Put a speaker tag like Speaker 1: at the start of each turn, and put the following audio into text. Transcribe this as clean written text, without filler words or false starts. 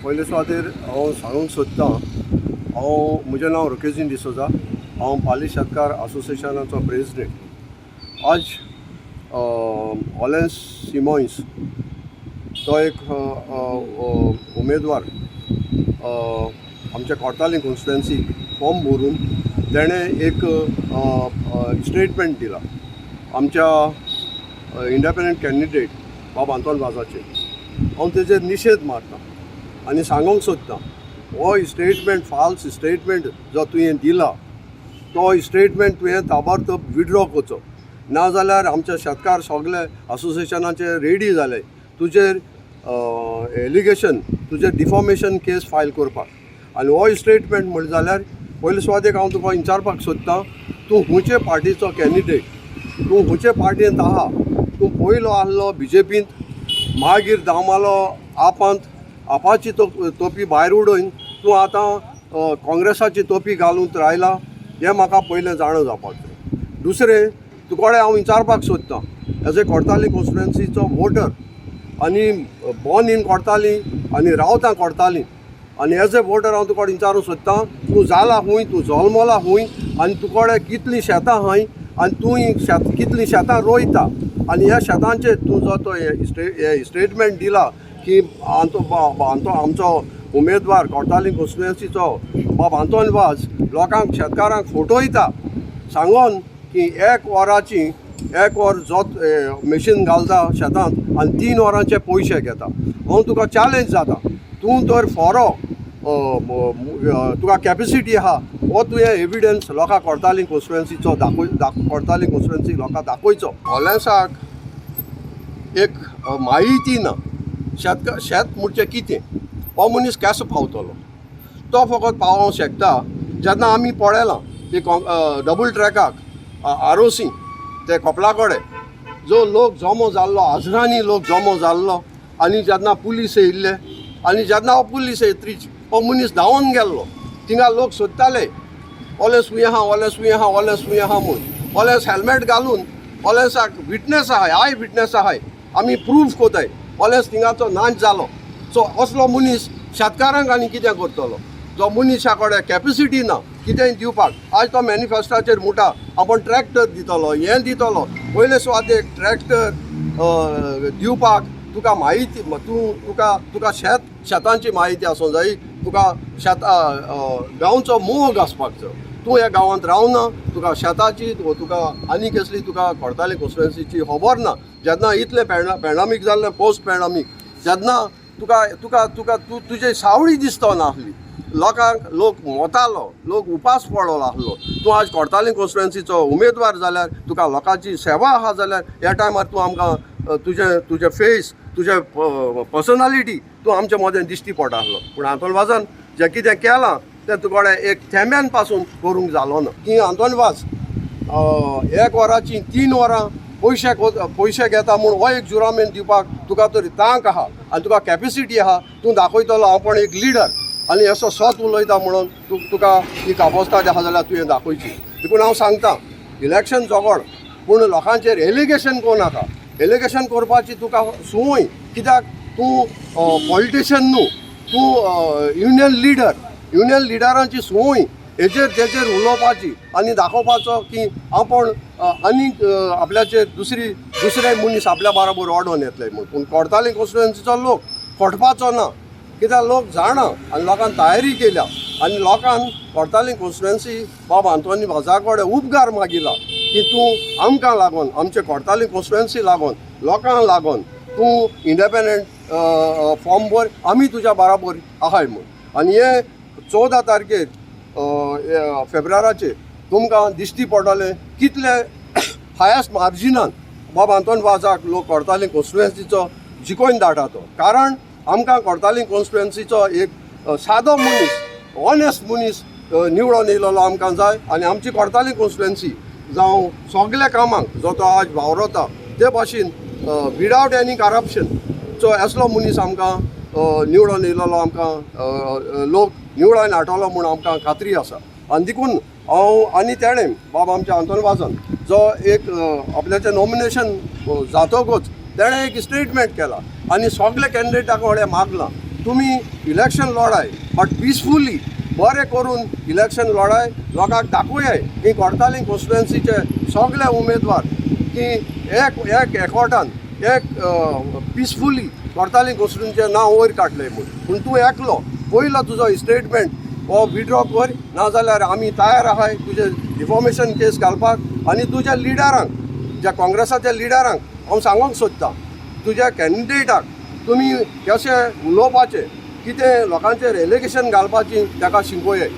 Speaker 1: पयले सुवातेर हांव सांगूंक सोदतां म्हजें नांव रोकेझिन डिसोजा। हांव पाली शेतकार असोसिएशनाचो प्रेसिडेंट। आज ओलेन्सियो तो एक उमेदवार आमच्या कोर्तालीं कॉन्स्टिट्युएन्सी फॉर्म भरून तेणें एक स्टेटमेंट दिला आमच्या इंडिपेंडंट कॅन्डिडेट बाब आंतोन वाझाचेर। हांव तेजेर निशेध मारता आनी सांगूंक सोदतां हो स्टेटमेंट फाल्स स्टेटमेंट जो तुवें दिला तो स्टेटमेंट तुवें ताबडतोब विड्रॉ करचो, नाजाल्यार आमच्या शेतकार सगळे असोसिएशनाचे रेडी जाले तुजेर एलिगेशन तुजेर डिफॉमेशन केस फायल करपाक। आनी हो स्टेटमेंट म्हणलें जाल्यार पयले सुवातेक हांव तुका विचारपाक सोदतां तूं खंयचे पार्टीचो कॅन्डिडेट, तूं खंयचे पार्टींत आहा? तूं पयलो आहलो BJPंत, मागीर धांवमालो आपाची तोपी भायर उडोवन तूं आतां काँग्रेसाची तोपी घालून रायला, हें म्हाका पयलें जाणा जावपाक जाय। दुसरें तुकोडे हांव विचारपाक सोदतां एज ए कोर्तालीं कॉन्स्टिट्युएन्सीचो वोटर आनी बॉर्न इन कोर्तालीं आनी रावता कोर्तालीं, आनी एज ए वोटर हांव तुका विचारूंक सोदतां तूं जाला खूंय, तूं जल्मला खूंय, आनी तुकोडे कितलीं शेतां आहाय आनी तूं कितलीं शेतां रोयता, आनी ह्या शेतांचेर तूं जो तो स्टेटमेंट दिला की आमचो उमेदवार कोर्तालीं कॉन्स्टिट्युएन्सीचो बाब आंतोन वाझ लोकांक शेतकारांक फोटोयता सांगून की एक वर जोत मशीन घालता शेतांत आनी 3 वरांचे पयशे घेता। हांव तुका चॅलेंज जाता, तूं तर फोरो तुका कॅपेसिटी आहा हो तुवें एविडन्स लोकांक कोर्तालीं कॉन्स्टिट्युएन्सीचो कोर्तालीं कॉन्स्टिट्युएन्सी लोकांक दाखोवचो। ओलेन्साक एक म्हायती ना शेत म्हणचें कितें, हो मनीस केसो पावतलो तो फकत पावोंक शकता जेन्ना आमी पळयलां की डबल ट्रॅकाक ROC ते कपला कडेन जो लोक जमो जाल्लो, आजरानी लोक जमो जाल्लो, आनी जेन्ना पुलीस येयल्ले आनी जेन्ना हो पुलीस येतरीच हो मनीस धांवून गेल्लो, थिंगा लोक सोदताले ओलेन्स खूंय आहा, ओलेन्स खूंय आहा, ओलेन्स खूंय आहा म्हूण। ओलेन्स हेल्मेट घालून ओलेन्साक विटनेस आहाय, हाय विटनेस आहाय, आमी प्रूफ कोताय ओलेन्स थिंगाचो नाच जालो। सो असलो मनीस शेतकारांक आनी कितें करतलो जो मनशा कडेन कॅपेसिटी ना कितेंय दिवपाक। आज तो मॅनिफेस्टोचेर म्हणटा आपूण ट्रॅक्टर दितलो, हें दितलो। पयले सुवातेक ट्रॅक्टर दिवपाक तुका म्हायती तुका शेतांची म्हायती आसूंक जाय, तुका गांवचो मोग आसपाक जाय। तूं ह्या गांवांत रावना, तुका शेताची तुका आनी कसली तुका कोर्तालीं कॉन्स्टिट्युएन्सीची खबर ना। जेन्ना इतलें पॅन्डामीक जाल्लें पोस्ट पॅन्डामीक जेन्ना तुजे सावळी दिसतो ना आसली, लोक मोतालो, लोक उपास पडलो आसलो, तूं आज कोर्तालीं कॉन्स्टिट्युएन्सीचो उमेदवार जाल्यार तुका लोकांची सेवा आहा जाल्यार ह्या टायमार तूं आमकां तुजें फेस तुजें पर्सनालिटी तूं आमच्या मदें दिश्टी पडटा आसलो। पूण आंतोन वाझान जें कितें केलां तें तुकोडे एक थेंब्यान पासून करूंक जालो ना। की आंतोन वाझ 1 वराची 3 वरां पयशे घेता म्हूण हो एक जुरामेंत दिवपाक तुका तरी तांक आहा आनी तुका कॅपेसिटी आहा, तूं दाखयतलो हांव पण एक लिडर आनी असो स्वत उलयता म्हणून तुका ही कापोस्ताद आहा जाल्यार तुवें दाखोवची। देखून हांव सांगता इलेक्शन झगड, पूण लोकांचेर एलिगेशन कोनाका, एलिगेशन करपाची तुका संवय, कित्याक तूं पॉलिटिशियन न्हू, तूं युनियन लिडरांची संवय तेचेर उलोवपाची आनी दाखोवपाचो की आपण आनीक आपल्याचेर दुसरे मनीस आपल्या बरोबर ओडोन येतले म्हूण। पूण कोर्तालीं कॉन्स्टिट्युएन्सीचो लोक फटपाचो ना, कित्याक लोक जाणा आनी लोकांनी तयारी केल्या आनी लोकांक कोर्तालीं कॉन्स्टिट्युएन्सी बाब आंतोन वाझा कडेन उपकार मागिला की तूं आमकां लागून, आमचे कोर्तालीं कॉन्स्टिट्युएन्सी लागून, लोकांक लागून तूं इंडिपेंडंट फॉर्म भर, आमी तुज्या बराबर आहाय म्हूण। आनी हे 14 तारखेर फेब्रुवाराचेर तुमकां दिश्टी पडटलें कितले हायस्ट मार्जिनान बाब आंतोन वाझाक लोक कोर्तालीं कॉन्स्टिट्युएन्सीचो जिखोवन धाडटा तो। कारण आमकां कोर्तालीं कॉन्स्टिट्युएन्सीचो एक सादो मनीस, ऑनेस्ट मनीस निवडून येयलेलो आमकां जाय आनी आमची कोर्तालीं कॉन्स्टिट्युएन्सी जावं सगल्या कामांक जो तो आज वावरता ते भाशेन विदावट एनी करप्शन सो असलो मनीस आमकां निवडून येयलेलो आमकां लोक निवडून हाडटलो म्हूण आमकां खात्री आसा। आनी देखून हांव आनी तेणें बाब आमच्या आंतोन वाझान जो एक आपल्याचें नॉमिनेशन जातकूच तेणें एक स्टेटमेंट केला आनी सगळे कॅन्डिडेटा कडेन मागलां तुम्ही इलेक्शन लढाय बट पिसफुली बरें करून इलेक्शन लढाय लोकांक दाखोवयाय की कोर्तालीं कॉन्स्टिट्युएन्सीचे सगळे उमेदवार की एक एकवटान एक पिसफुली कोर्तालीं कॉन्स्टिट्युएन्सीचें नांव वयर काडलें म्हणून पूण तूं एकलो पयलो तुजो स्टेटमेंट हो विड्रॉ कर नाजाल्यार आमी तयार आहाय तुजे डिफॉमेशन केस घालपाक आनी तुज्या लिडरांक ज्या काँग्रेसाच्या लिडरांक हांव सांगूंक सोदतां तुज्या कॅन्डिडेटाक तुमी कशें उलोवपाचें कितें लोकांचेर एलिगेशन घालपाची ताका शिकोवये